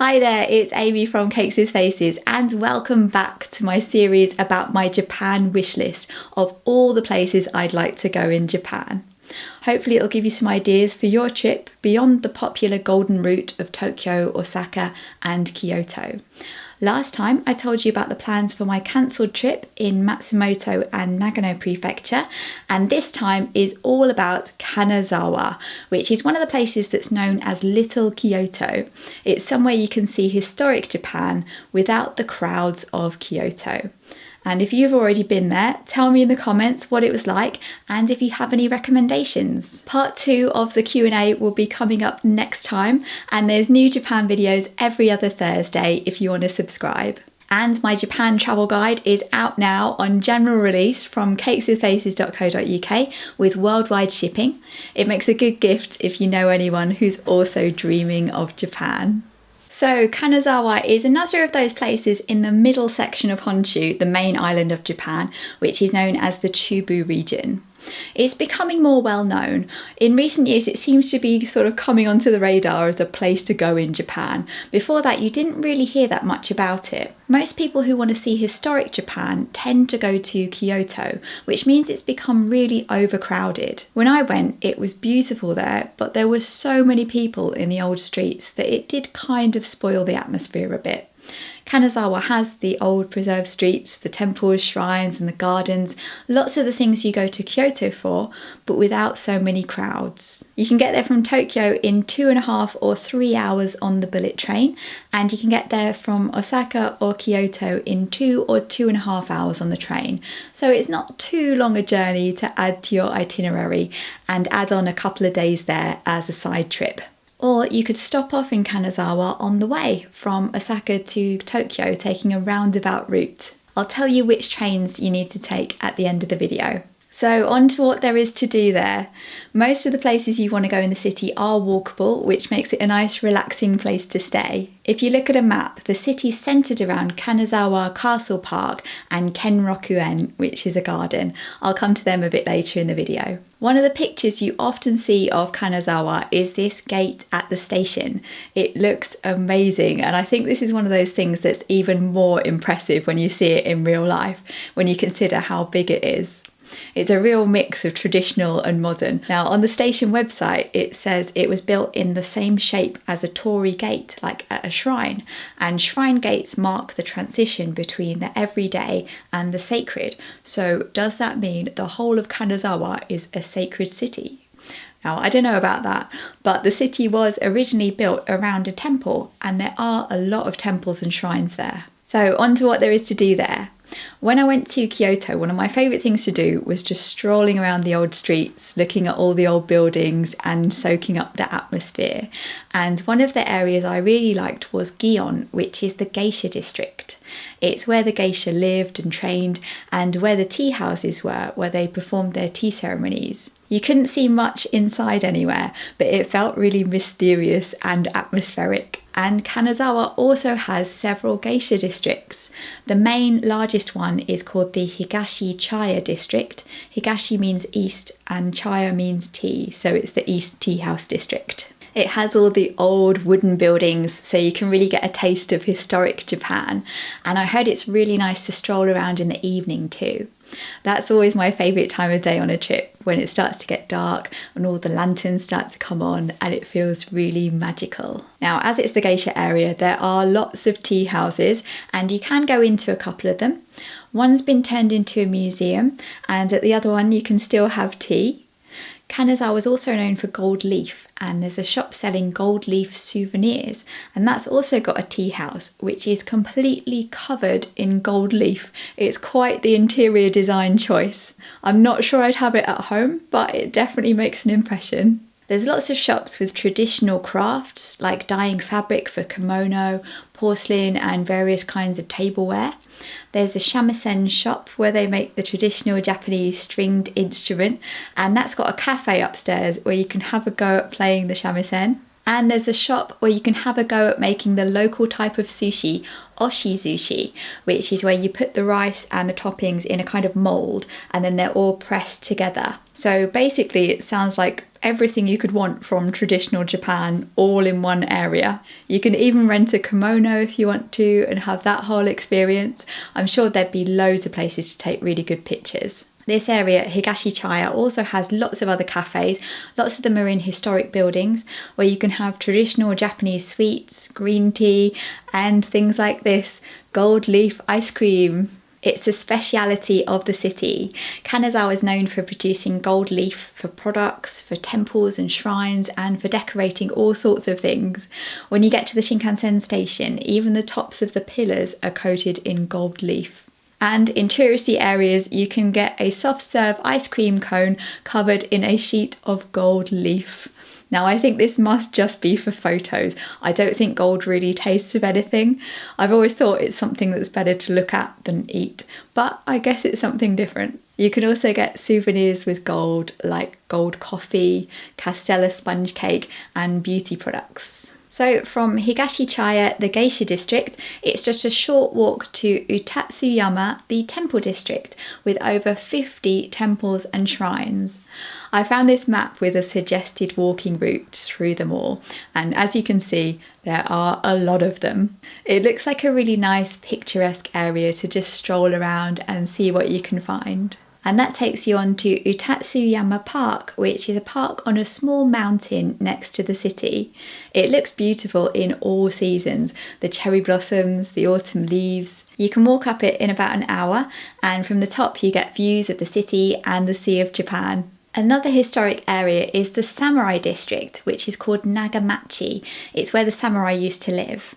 Hi there, it's Amy from Cakes with Faces and welcome back to my series about my Japan wish list of all the places I'd like to go in Japan. Hopefully it'll give you some ideas for your trip beyond the popular golden route of Tokyo, Osaka and Kyoto. Last time I told you about the plans for my cancelled trip in Matsumoto and Nagano prefecture, and this time is all about Kanazawa, which is one of the places that's known as Little Kyoto. It's somewhere you can see historic Japan without the crowds of Kyoto. And if you've already been there, tell me in the comments what it was like and if you have any recommendations. Part 2 of the Q&A will be coming up next time, and there's new Japan videos every other Thursday if you want to subscribe. And my Japan travel guide is out now on general release from cakeswithfaces.co.uk with worldwide shipping. It makes a good gift if you know anyone who's also dreaming of Japan. So Kanazawa is another of those places in the middle section of Honshu, the main island of Japan, which is known as the Chubu region. It's becoming more well known. In recent years it seems to be sort of coming onto the radar as a place to go in Japan. Before that you didn't really hear that much about it. Most people who want to see historic Japan tend to go to Kyoto, which means it's become really overcrowded. When I went it was beautiful there, but there were so many people in the old streets that it did kind of spoil the atmosphere a bit. Kanazawa has the old preserved streets, the temples, shrines and the gardens, lots of the things you go to Kyoto for, but without so many crowds. You can get there from Tokyo in 2.5 or 3 hours on the bullet train, and you can get there from Osaka or Kyoto in 2 or 2.5 hours on the train. So it's not too long a journey to add to your itinerary and add on a couple of days there as a side trip. Or you could stop off in Kanazawa on the way from Osaka to Tokyo, taking a roundabout route. I'll tell you which trains you need to take at the end of the video. So on to what there is to do there. Most of the places you want to go in the city are walkable, which makes it a nice relaxing place to stay. If you look at a map, the city's centred around Kanazawa Castle Park and Kenrokuen, which is a garden. I'll come to them a bit later in the video. One of the pictures you often see of Kanazawa is this gate at the station. It looks amazing, and I think this is one of those things that's even more impressive when you see it in real life, when you consider how big it is. It's a real mix of traditional and modern. Now on the station website it says it was built in the same shape as a torii gate, like at a shrine, and shrine gates mark the transition between the everyday and the sacred. So does that mean the whole of Kanazawa is a sacred city? Now, I don't know about that, but the city was originally built around a temple, and there are a lot of temples and shrines there. So on to what there is to do there. When I went to Kyoto, one of my favourite things to do was just strolling around the old streets, looking at all the old buildings and soaking up the atmosphere. And one of the areas I really liked was Gion, which is the geisha district. It's where the geisha lived and trained, and where the tea houses were, where they performed their tea ceremonies. You couldn't see much inside anywhere, but it felt really mysterious and atmospheric. And Kanazawa also has several geisha districts. The main largest one is called the Higashi Chaya district. Higashi means east and Chaya means tea, so it's the East Tea House district. It has all the old wooden buildings, so you can really get a taste of historic Japan. And I heard it's really nice to stroll around in the evening too. That's always my favourite time of day on a trip, when it starts to get dark and all the lanterns start to come on and it feels really magical. Now, as it's the geisha area, there are lots of tea houses and you can go into a couple of them. One's been turned into a museum, and at the other one you can still have tea. Kanazawa is also known for gold leaf, and there's a shop selling gold leaf souvenirs, and that's also got a tea house which is completely covered in gold leaf. It's quite the interior design choice. I'm not sure I'd have it at home, but it definitely makes an impression. There's lots of shops with traditional crafts like dyeing fabric for kimono, porcelain and various kinds of tableware. There's a shamisen shop where they make the traditional Japanese stringed instrument, and that's got a cafe upstairs where you can have a go at playing the shamisen. And there's a shop where you can have a go at making the local type of sushi, oshizushi, which is where you put the rice and the toppings in a kind of mould and then they're all pressed together. So basically it sounds like everything you could want from traditional Japan all in one area. You can even rent a kimono if you want to and have that whole experience. I'm sure there'd be loads of places to take really good pictures. This area, Higashichaya, also has lots of other cafes. Lots of them are in historic buildings where you can have traditional Japanese sweets, green tea, and things like this, gold leaf ice cream. It's a speciality of the city. Kanazawa is known for producing gold leaf for products, for temples and shrines, and for decorating all sorts of things. When you get to the Shinkansen station, even the tops of the pillars are coated in gold leaf. And in touristy areas, you can get a soft serve ice cream cone covered in a sheet of gold leaf. Now, I think this must just be for photos. I don't think gold really tastes of anything. I've always thought it's something that's better to look at than eat, but I guess it's something different. You can also get souvenirs with gold, like gold coffee, castella sponge cake, and beauty products. So from Higashichaya, the geisha district, it's just a short walk to Utatsuyama, the temple district, with over 50 temples and shrines. I found this map with a suggested walking route through them all, and as you can see, there are a lot of them. It looks like a really nice picturesque area to just stroll around and see what you can find. And that takes you on to Utatsuyama Park, which is a park on a small mountain next to the city. It looks beautiful in all seasons, the cherry blossoms, the autumn leaves. You can walk up it in about an hour, and from the top you get views of the city and the Sea of Japan. Another historic area is the samurai district, which is called Nagamachi. It's where the samurai used to live.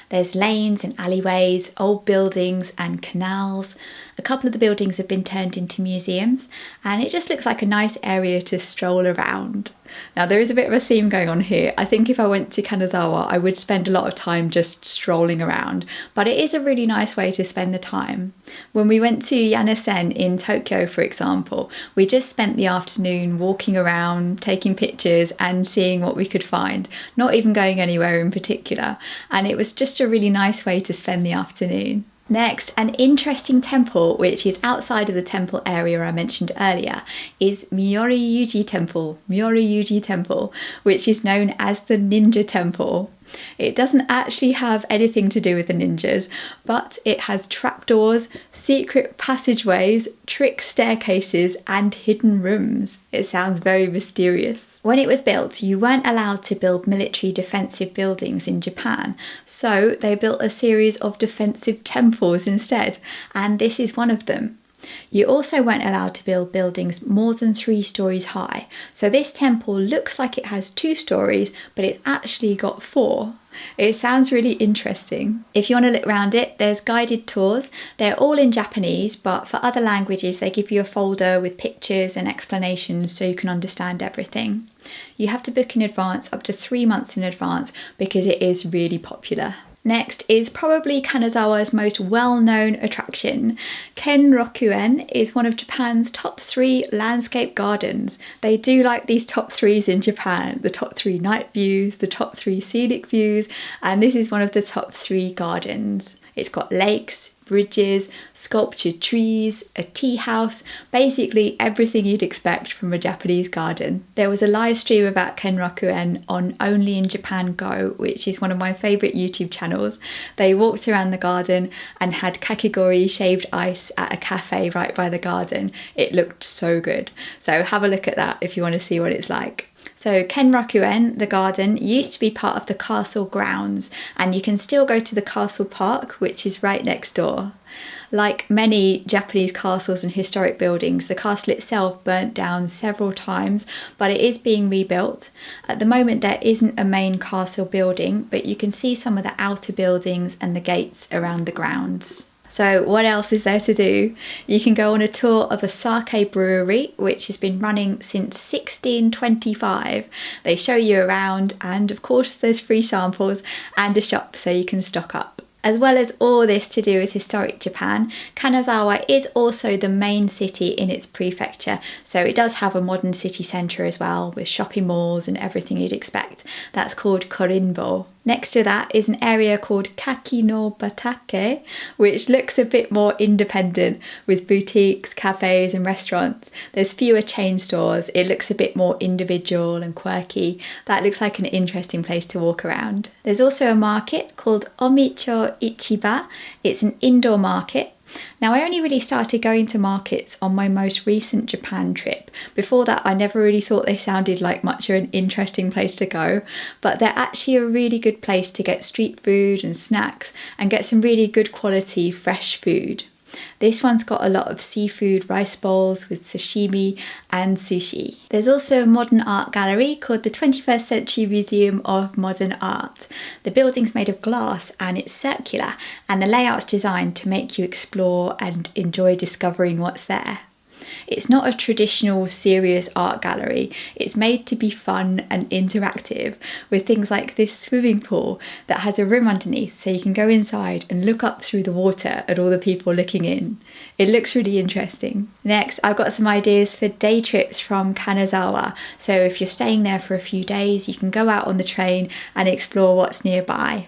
There's lanes and alleyways, old buildings and canals. A couple of the buildings have been turned into museums, and it just looks like a nice area to stroll around. Now, there is a bit of a theme going on here. I think if I went to Kanazawa, I would spend a lot of time just strolling around, but it is a really nice way to spend the time. When we went to Yanasen in Tokyo, for example, we just spent the afternoon walking around, taking pictures and seeing what we could find, not even going anywhere in particular, and it was just a really nice way to spend the afternoon. Next, an interesting temple, which is outside of the temple area I mentioned earlier, is Myoryuji Temple, which is known as the Ninja Temple. It doesn't actually have anything to do with the ninjas, but it has trapdoors, secret passageways, trick staircases, and hidden rooms. It sounds very mysterious. When it was built, you weren't allowed to build military defensive buildings in Japan, so they built a series of defensive temples instead, and this is one of them. You also weren't allowed to build buildings more than 3 stories high, so this temple looks like it has 2 stories, but it's actually got 4. It sounds really interesting. If you want to look around it, there's guided tours. They're all in Japanese, but for other languages they give you a folder with pictures and explanations so you can understand everything. You have to book in advance, up to 3 months in advance, because it is really popular. Next is probably Kanazawa's most well-known attraction. Kenrokuen is one of Japan's top 3 landscape gardens. They do like these top 3s in Japan, the top 3 night views, the top 3 scenic views, and this is one of the top 3 gardens. It's got lakes, bridges, sculptured trees, a tea house, basically everything you'd expect from a Japanese garden. There was a live stream about Kenrokuen on Only in Japan Go, which is one of my favourite YouTube channels. They walked around the garden and had kakigori shaved ice at a cafe right by the garden. It looked so good. So have a look at that if you want to see what it's like. So Kenrokuen, the garden, used to be part of the castle grounds, and you can still go to the castle park, which is right next door. Like many Japanese castles and historic buildings, the castle itself burnt down several times, but it is being rebuilt. At the moment there isn't a main castle building, but you can see some of the outer buildings and the gates around the grounds. So what else is there to do? You can go on a tour of a sake brewery, which has been running since 1625. They show you around, and of course there's free samples and a shop so you can stock up. As well as all this to do with historic Japan, Kanazawa is also the main city in its prefecture, so it does have a modern city centre as well, with shopping malls and everything you'd expect. That's called Korinbo. Next to that is an area called Kaki no Batake, which looks a bit more independent with boutiques, cafes and restaurants. There's fewer chain stores, it looks a bit more individual and quirky. That looks like an interesting place to walk around. There's also a market called Omicho Ichiba. It's an indoor market. Now, I only really started going to markets on my most recent Japan trip. Before that, I never really thought they sounded like much of an interesting place to go, but they're actually a really good place to get street food and snacks and get some really good quality fresh food. This one's got a lot of seafood rice bowls with sashimi and sushi. There's also a modern art gallery called the 21st Century Museum of Modern Art. The building's made of glass and it's circular, and the layout's designed to make you explore and enjoy discovering what's there. It's not a traditional serious art gallery, it's made to be fun and interactive with things like this swimming pool that has a room underneath so you can go inside and look up through the water at all the people looking in. It looks really interesting. Next, I've got some ideas for day trips from Kanazawa, so if you're staying there for a few days you can go out on the train and explore what's nearby.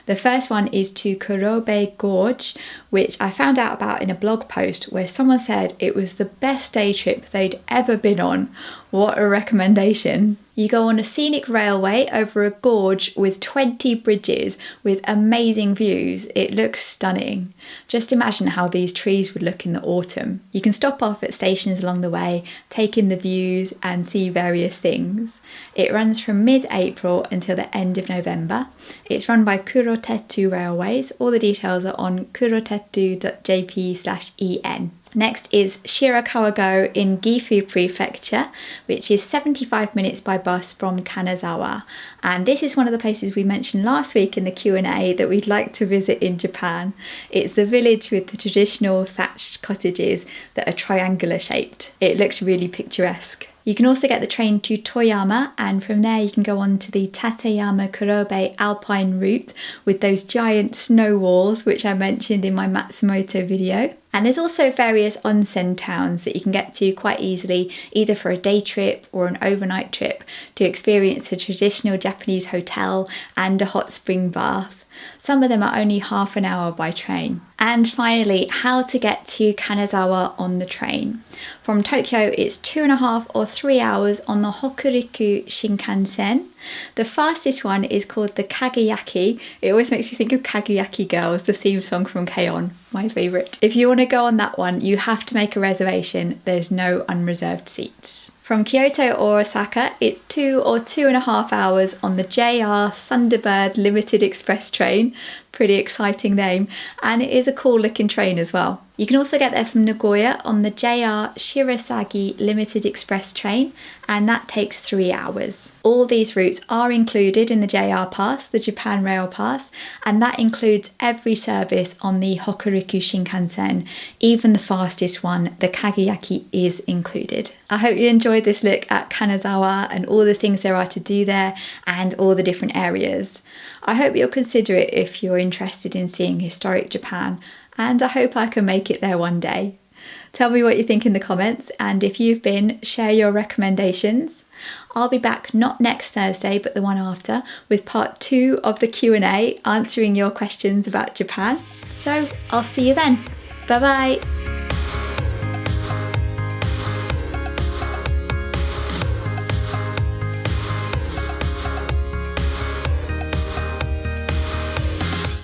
The first one is to Kurobe Gorge, which I found out about in a blog post where someone said it was the best day trip they'd ever been on. What a recommendation. You go on a scenic railway over a gorge with 20 bridges with amazing views. It looks stunning. Just imagine how these trees would look in the autumn. You can stop off at stations along the way, take in the views and see various things. It runs from mid-April until the end of November. It's run by Kurotetsu Railways. All the details are on kurotetsu.jp/en. Next is Shirakawago in Gifu Prefecture, which is 75 minutes by bus from Kanazawa. And this is one of the places we mentioned last week in the Q&A that we'd like to visit in Japan. It's the village with the traditional thatched cottages that are triangular shaped. It looks really picturesque. You can also get the train to Toyama, and from there you can go on to the Tateyama Kurobe Alpine route with those giant snow walls which I mentioned in my Matsumoto video. And there's also various onsen towns that you can get to quite easily, either for a day trip or an overnight trip, to experience a traditional Japanese hotel and a hot spring bath. Some of them are only half an hour by train. And finally, how to get to Kanazawa on the train. From Tokyo, it's 2.5 or 3 hours on the Hokuriku Shinkansen. The fastest one is called the Kageyaki. It always makes you think of Kageyaki Girls, the theme song from K-On!, my favourite. If you want to go on that one, you have to make a reservation. There's no unreserved seats. From Kyoto or Osaka, it's 2 or 2.5 hours on the JR Thunderbird Limited Express train. Pretty exciting name, and it is a cool looking train as well. You can also get there from Nagoya on the JR Shirasagi Limited Express train, and that takes 3 hours. All these routes are included in the JR Pass, the Japan Rail Pass, and that includes every service on the Hokuriku Shinkansen. Even the fastest one, the Kageyaki, is included. I hope you enjoyed this look at Kanazawa and all the things there are to do there and all the different areas. I hope you'll consider it if you're interested in seeing historic Japan, and I hope I can make it there one day. Tell me what you think in the comments, and if you've been, share your recommendations. I'll be back not next Thursday but the one after with part 2 of the Q&A answering your questions about Japan. So I'll see you then. Bye bye.